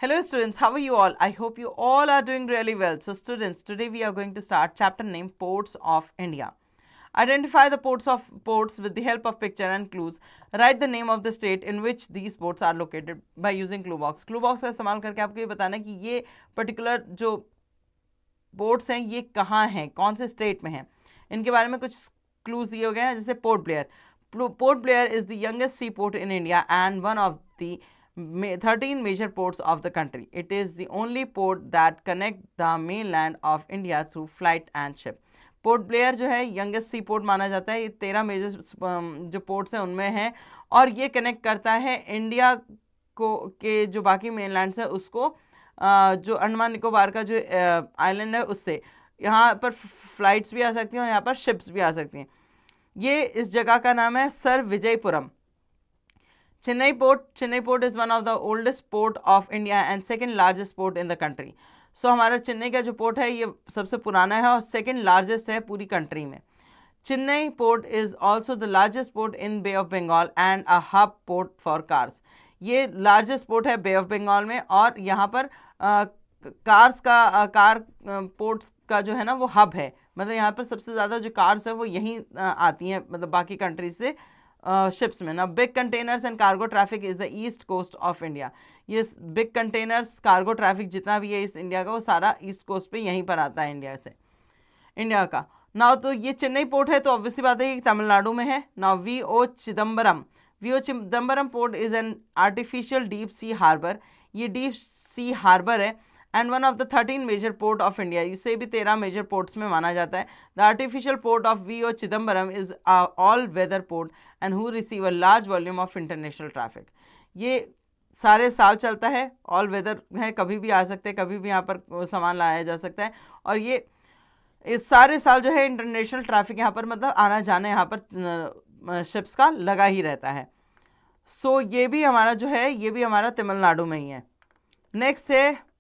Hello students, how are you all? I hope you all are doing really well. So students, today we are going to start chapter named Ports of India. Identify the ports with the help of picture and clues. Write the name of the state in which these ports are located by using clue box. Clue box का इस्तेमाल करके आपको ये बताना है कि ये particular जो पोर्ट्स हैं ये कहाँ हैं, कौन से स्टेट में हैं, इनके बारे में कुछ क्लूज दिए गए हैं. जैसे Port Blair. Port Blair is the youngest sea port in India and one of the 13 major ports of the country. It is the only port that connect the mainland of India through flight and ship. Port Blair जो है youngest sea port माना जाता है. ये 13 major जो ports हैं उनमें है और ये कनेक्ट करता है इंडिया को के जो बाकी मेनलैंड्स है उसको जो अंडमान निकोबार का जो आइलैंड है उससे. यहाँ पर फ्लाइट्स भी आ सकती हैं और यहाँ पर शिप्स भी आ सकती हैं. ये इस जगह का नाम है sir Vijayapuram. Chennai Port is one of the oldest port of India and second largest port in the country. So हमारा चेन्नई का जो पोर्ट है ये सबसे पुराना है और सेकंड लार्जेस्ट है पूरी कंट्री में. Chennai port is also the largest port in bay of Bengal and a hub port for cars. ये लार्जेस्ट पोर्ट है बे ऑफ बंगाल में और यहाँ पर कार पोर्ट्स का जो है ना वो हब है. मतलब यहाँ पर सबसे ज़्यादा जो कार्स है वो यहीं आती हैं, मतलब बाकी कंट्रीज से शिप्स में ना. Big containers and cargo traffic is the east coast of India. ये बिग कंटेनर्स कार्गो ट्रैफिक जितना भी है इस इंडिया का वो सारा ईस्ट कोस्ट पे यहीं पर आता है इंडिया का. नाउ तो ये चेन्नई पोर्ट है तो ऑब्वियसली बात है कि तमिलनाडु में है. Now VO Chidambaram port is an artificial deep sea harbour. ये डीप सी हार्बर है and one of the 13 major port of India. इसे भी 13 मेजर पोर्ट्स में माना जाता है. The artificial port of VO Chidambaram is all weather port and who receive a large volume of international traffic. ये सारे साल चलता है, ऑल वेदर है, कभी भी आ सकते हैं, कभी भी यहाँ पर सामान लाया जा सकता है और ये इस सारे साल जो है इंटरनेशनल ट्रैफिक यहाँ पर मतलब आना जाना यहाँ पर शिप्स का लगा ही रहता है. सो ये भी हमारा जो है ये भी हमारा तमिलनाडु में ही है. नेक्स्ट है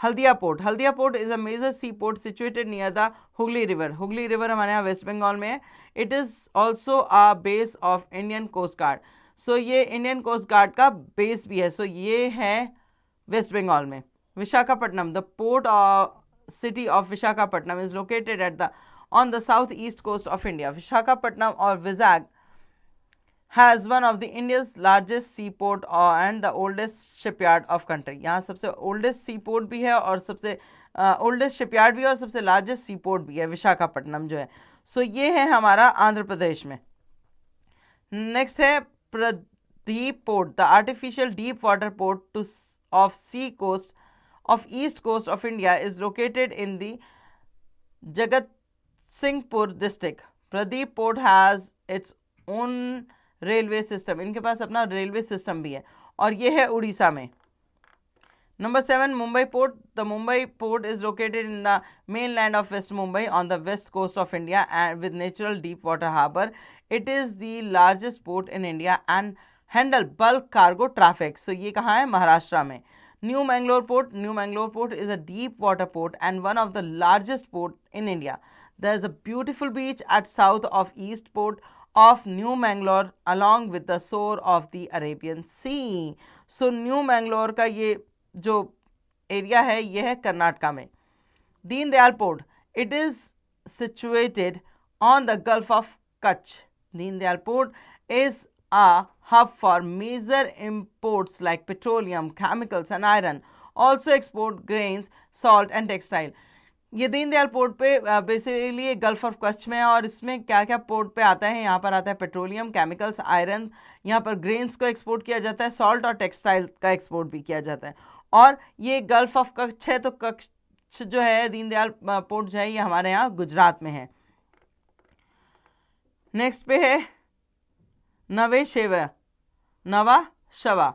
Haldia port. Haldia port is a major sea port situated near the Hooghly river. Hooghly river हमारे यहाँ वेस्ट बंगाल में है. It is also a base of Indian coast guard. So ये इंडियन कोस्ट गार्ड का बेस भी है. सो ये है वेस्ट बंगाल में. Visakhapatnam. The port city of Visakhapatnam is located at the on the south east coast of India. Visakhapatnam और Vizag has one of the India's largest seaport and the oldest shipyard of country. यहाँ सबसे oldest seaport भी है और सबसे oldest shipyard भी है और सबसे largest seaport भी है विशाखापट्टनम जो है. सो ये है हमारा आंध्र प्रदेश में. नेक्स्ट है Paradip port. The artificial deep water port of sea coast of east coast of India is located in the Jagatsinghpur district. Paradip port has its own railway system. इनके पास अपना रेलवे सिस्टम भी है और ये है उड़ीसा में. Number 7 Mumbai port. The Mumbai port is located in the mainland of west Mumbai on the west coast of India and with natural deep water harbour. It is the largest port in India and handle bulk cargo traffic. So ये कहाँ है? महाराष्ट्र में. New Mangalore port. New Mangalore port is a deep water port and one of the largest port in India. There is a beautiful beach at south of east port of New Mangalore along with the shore of the Arabian Sea. So New Mangalore का ये जो area है ये है कर्नाटका में. Deen Dayal port. It is situated on the Gulf of Kutch. Deen Dayal Port is a hub for major imports like petroleum, chemicals and iron. Also export grains, salt and textile. ये Deendayal port पे basically gulf of Kutch में है और इसमें क्या क्या port पे आता है? यहाँ पर आता है पेट्रोलियम, केमिकल्स, आयरन. यहाँ पर ग्रेन्स को एक्सपोर्ट किया जाता है, सॉल्ट और टेक्सटाइल का एक्सपोर्ट भी किया जाता है. और ये गल्फ ऑफ कच्छ है तो कच्छ जो है दीनदयाल पोर्ट जो है ये हमारे यहाँ गुजरात में है. नेक्स्ट पे है नवा शवा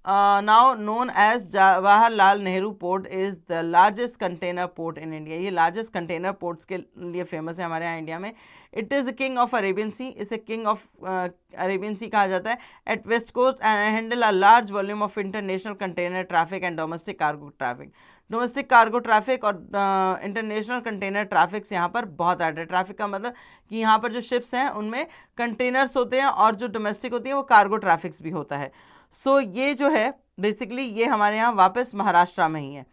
now known as Jawaharlal Nehru Port is the largest container port in India. ये largest container ports के लिए फेमस है हमारे यहाँ इंडिया में. It is the king of Arabian Sea. इसे king of Arabian Sea कहा जाता है. At west coast and handle a large volume of international container traffic and domestic cargo traffic. Domestic cargo traffic और international container traffics यहाँ पर बहुत आता है. ट्रैफिक का मतलब कि यहाँ पर जो शिप्स हैं उनमें कंटेनर्स होते हैं और जो डोमेस्टिक होती है वो कार्गो ट्रैफिक्स भी होता है. सो ये जो है बेसिकली ये हमारे यहाँ वापस महाराष्ट्र में ही है।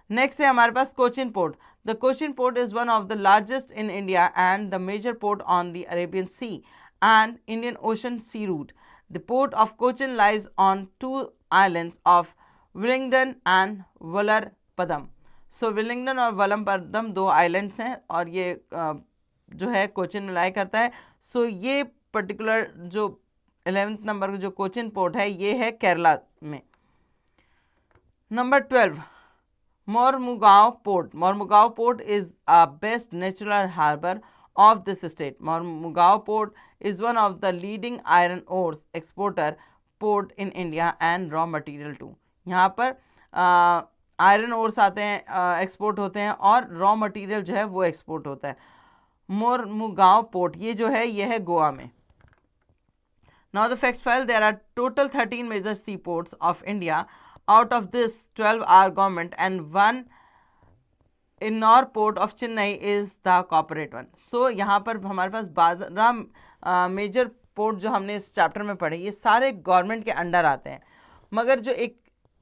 नेक्स्ट है हमारे पास Cochin port. The Cochin port is one of the largest in India and the major port on the Arabian sea and Indian ocean sea route. The port of Cochin lies on 2 islands of Willingdon and Vallarpadam. So Willingdon और Vallarpadam 2 islands हैं और ये जो है कोचिन में लाई करता है। So ये पर्टिकुलर जो 11th नंबर का जो कोचिन पोर्ट है ये है केरला में। Number 12 Mormugao port. Mormugao port is a best natural harbour of this state. Mormugao port is one of the leading iron ores exporter port in India and raw material too. यहाँ पर iron ores आते हैं, एक्सपोर्ट होते हैं और रॉ मटेरियल जो है वो एक्सपोर्ट होता है। मोरमुगांव पोर्ट ये जो है ये है गोवा में। Now the facts file, there are total 13 major seaports of India. Out of this 12 are government and one Ennore port of Chennai is the corporate one. So यहाँ पर हमारे पास 12 मेजर पोर्ट जो हमने इस चैप्टर में पढ़े ये सारे गवर्नमेंट के अंडर आते हैं, मगर जो एक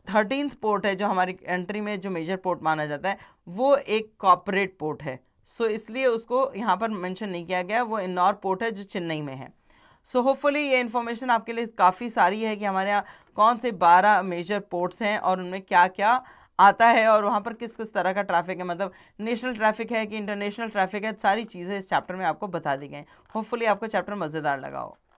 13th पोर्ट है जो हमारी कंट्री में जो मेजर पोर्ट माना जाता है वो एक कॉर्पोरेट पोर्ट है। सो इसलिए उसको यहाँ पर मेंशन नहीं किया गया, वो इन्नौर पोर्ट है जो चेन्नई में है। सो होपफुली ये इन्फॉर्मेशन आपके लिए काफ़ी सारी है कि हमारे यहाँ कौन से 12 मेजर पोर्ट्स हैं और उनमें क्या क्या आता है और वहाँ पर किस किस तरह का ट्रैफिक है, मतलब नेशनल ट्रैफिक है कि इंटरनेशनल ट्रैफिक है, सारी चीज़ें इस चैप्टर में आपको बता दी गई। होपफुली आपको चैप्टर मज़ेदार लगा हो।